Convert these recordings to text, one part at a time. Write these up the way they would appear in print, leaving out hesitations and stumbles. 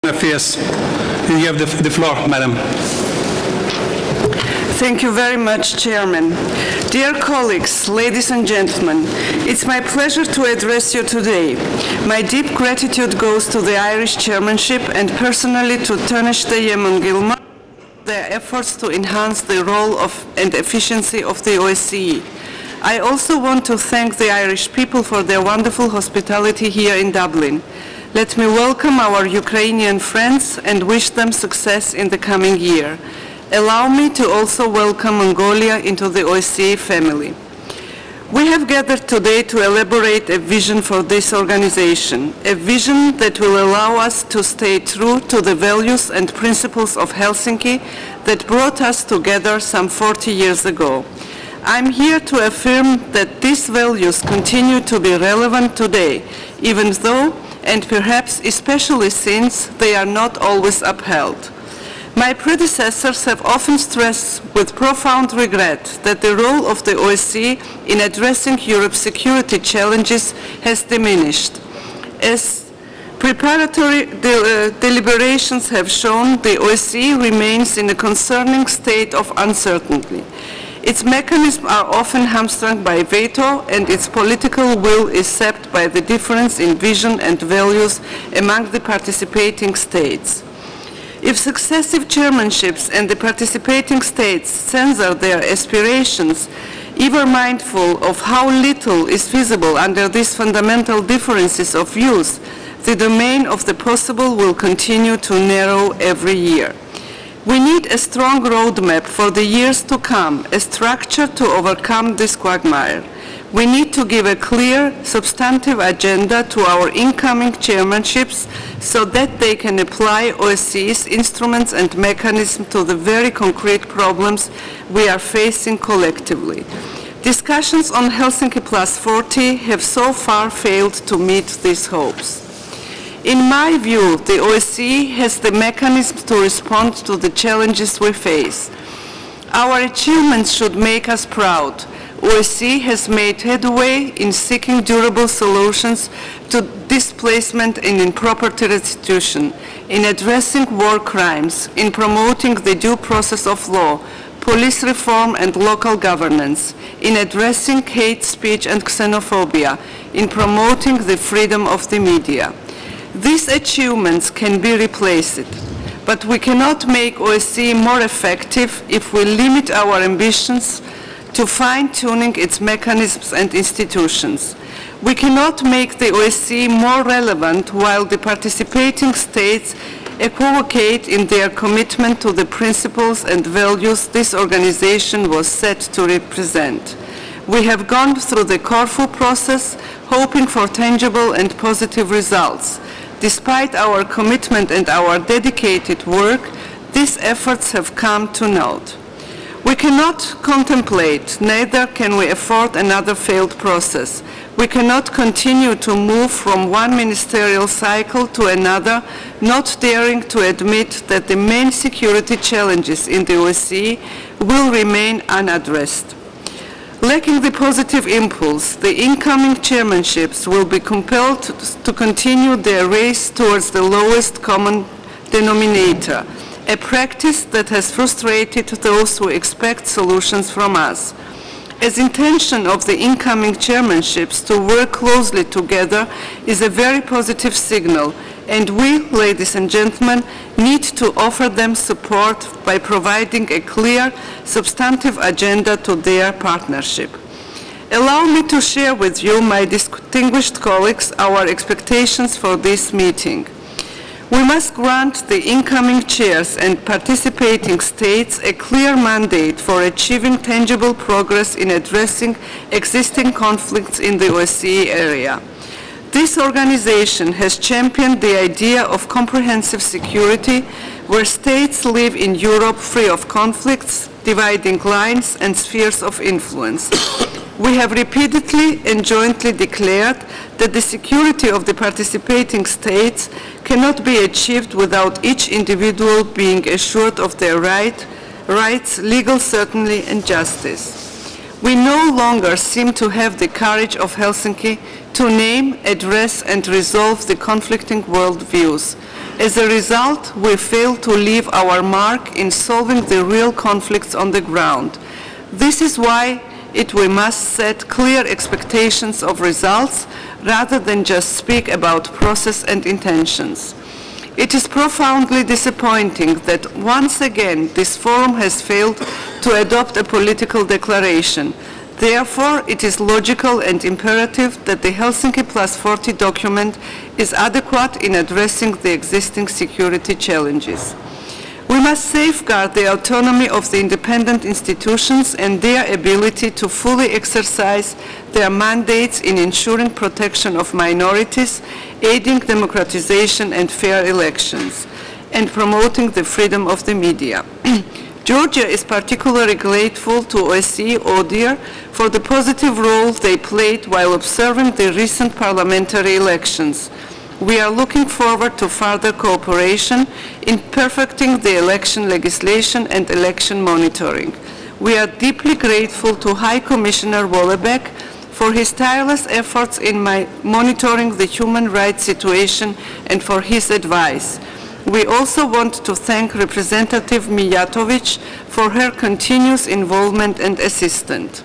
Affairs. You have the floor, Madam. Thank you very much, Chairman. Dear colleagues, ladies and gentlemen, it's my pleasure to address you today. My deep gratitude goes to the Irish chairmanship and personally to Taoiseach Eamon Gilmore for their efforts to enhance the role and efficiency of the OSCE. I also want to thank the Irish people for their wonderful hospitality here in Dublin. Let me welcome our Ukrainian friends and wish them success in the coming year. Allow me to also welcome Mongolia into the OSCE family. We have gathered today to elaborate a vision for this organization, a vision that will allow us to stay true to the values and principles of Helsinki that brought us together some 40 years ago. I'm here to affirm that these values continue to be relevant today, even though, and perhaps especially since, they are not always upheld. My predecessors have often stressed with profound regret that the role of the OSCE in addressing Europe's security challenges has diminished. As preparatory deliberations have shown, the OSCE remains in a concerning state of uncertainty. Its mechanisms are often hamstrung by veto, and its political will is sapped by the difference in vision and values among the participating states. If successive chairmanships and the participating states censor their aspirations, ever mindful of how little is feasible under these fundamental differences of views, the domain of the possible will continue to narrow every year. We need a strong roadmap for the years to come, a structure to overcome this quagmire. We need to give a clear, substantive agenda to our incoming chairmanships so that they can apply OSCE's instruments and mechanisms to the very concrete problems we are facing collectively. Discussions on Helsinki Plus 40 have so far failed to meet these hopes. In my view, the OSCE has the mechanisms to respond to the challenges we face. Our achievements should make us proud. OSCE has made headway in seeking durable solutions to displacement and in property restitution, in addressing war crimes, in promoting the due process of law, police reform and local governance, in addressing hate speech and xenophobia, in promoting the freedom of the media. These achievements can be replaced, but we cannot make OSCE more effective if we limit our ambitions to fine-tuning its mechanisms and institutions. We cannot make the OSCE more relevant while the participating states equivocate in their commitment to the principles and values this organization was set to represent. We have gone through the Corfu process, hoping for tangible and positive results. Despite our commitment and our dedicated work, these efforts have come to naught. We cannot contemplate, neither can we afford another failed process. We cannot continue to move from one ministerial cycle to another, not daring to admit that the main security challenges in the OSCE will remain unaddressed. Lacking the positive impulse, the incoming chairmanships will be compelled to continue their race towards the lowest common denominator, a practice that has frustrated those who expect solutions from us. As intention of the incoming chairmanships to work closely together is a very positive signal, and we, ladies and gentlemen, need to offer them support by providing a clear, substantive agenda to their partnership. Allow me to share with you, my distinguished colleagues, our expectations for this meeting. We must grant the incoming chairs and participating states a clear mandate for achieving tangible progress in addressing existing conflicts in the OSCE area. This organization has championed the idea of comprehensive security, where states live in Europe free of conflicts, dividing lines and spheres of influence. We have repeatedly and jointly declared that the security of the participating states cannot be achieved without each individual being assured of their rights, legal certainty and justice. We no longer seem to have the courage of Helsinki to name, address and resolve the conflicting worldviews. As a result, we fail to leave our mark in solving the real conflicts on the ground. This is why we must set clear expectations of results rather than just speak about process and intentions. It is profoundly disappointing that once again this forum has failed to adopt a political declaration. Therefore, it is logical and imperative that the Helsinki Plus 40 document is adequate in addressing the existing security challenges. We must safeguard the autonomy of the independent institutions and their ability to fully exercise their mandates in ensuring protection of minorities, aiding democratization and fair elections, and promoting the freedom of the media. Georgia is particularly grateful to OSCE ODIHR for the positive role they played while observing the recent parliamentary elections. We are looking forward to further cooperation in perfecting the election legislation and election monitoring. We are deeply grateful to High Commissioner Vollebeck for his tireless efforts in monitoring the human rights situation and for his advice. We also want to thank Representative Mijatovic for her continuous involvement and assistance.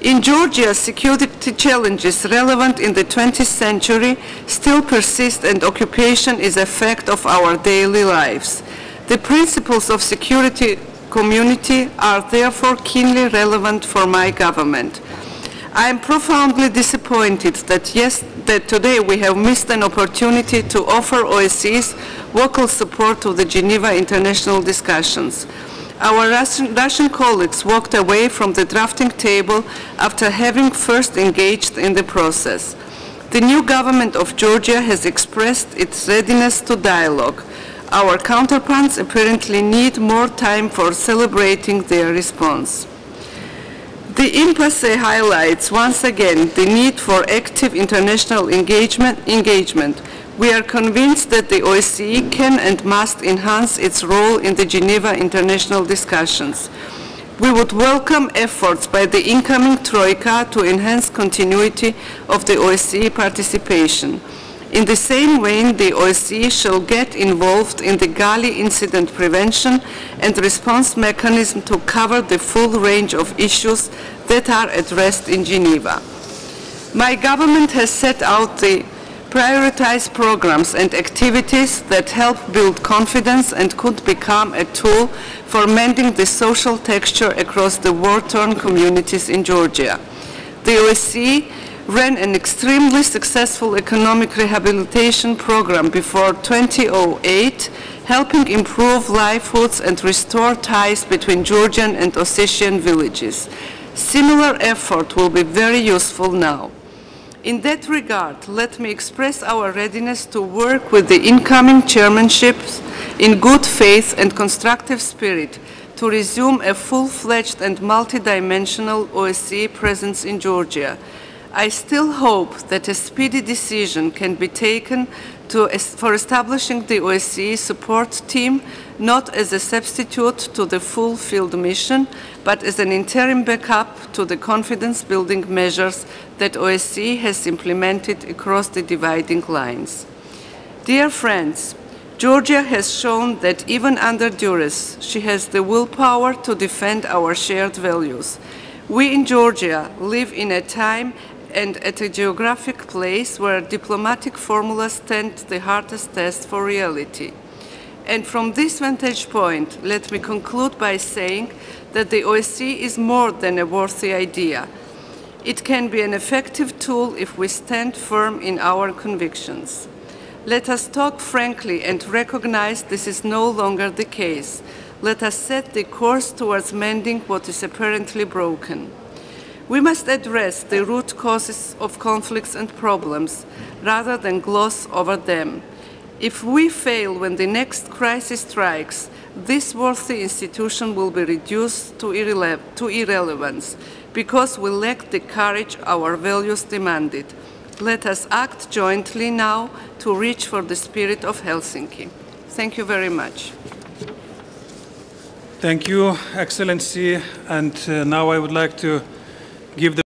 In Georgia, security challenges relevant in the 20th century still persist, and occupation is a fact of our daily lives. The principles of security community are therefore keenly relevant for my government. I am profoundly disappointed that today we have missed an opportunity to offer OSCE's vocal support to the Geneva international discussions. Our Russian colleagues walked away from the drafting table after having first engaged in the process. The new government of Georgia has expressed its readiness to dialogue. Our counterparts apparently need more time for celebrating their response. The impasse highlights once again the need for active international engagement. We are convinced that the OSCE can and must enhance its role in the Geneva international discussions. We would welcome efforts by the incoming Troika to enhance continuity of the OSCE participation. In the same vein, the OSCE shall get involved in the Gali incident prevention and response mechanism to cover the full range of issues that are addressed in Geneva. My government has set out the prioritized programs and activities that help build confidence and could become a tool for mending the social texture across the war-torn communities in Georgia. The OSCE ran an extremely successful economic rehabilitation program before 2008, helping improve livelihoods and restore ties between Georgian and Ossetian villages. Similar effort will be very useful now. In that regard, let me express our readiness to work with the incoming chairmanships in good faith and constructive spirit to resume a full-fledged and multidimensional OSCE presence in Georgia. I still hope that a speedy decision can be taken for establishing the OSCE support team not as a substitute to the full field mission, but as an interim backup to the confidence-building measures that OSCE has implemented across the dividing lines. Dear friends, Georgia has shown that even under duress, she has the willpower to defend our shared values. We in Georgia live in a time and at a geographic place where diplomatic formulas stand the hardest test for reality. And from this vantage point, let me conclude by saying that the OSCE is more than a worthy idea. It can be an effective tool if we stand firm in our convictions. Let us talk frankly and recognize this is no longer the case. Let us set the course towards mending what is apparently broken. We must address the root causes of conflicts and problems rather than gloss over them. If we fail when the next crisis strikes, this worthy institution will be reduced to irrelevance because we lack the courage our values demanded. Let us act jointly now to reach for the spirit of Helsinki. Thank you very much. Thank you, Excellency. And now I would like to give the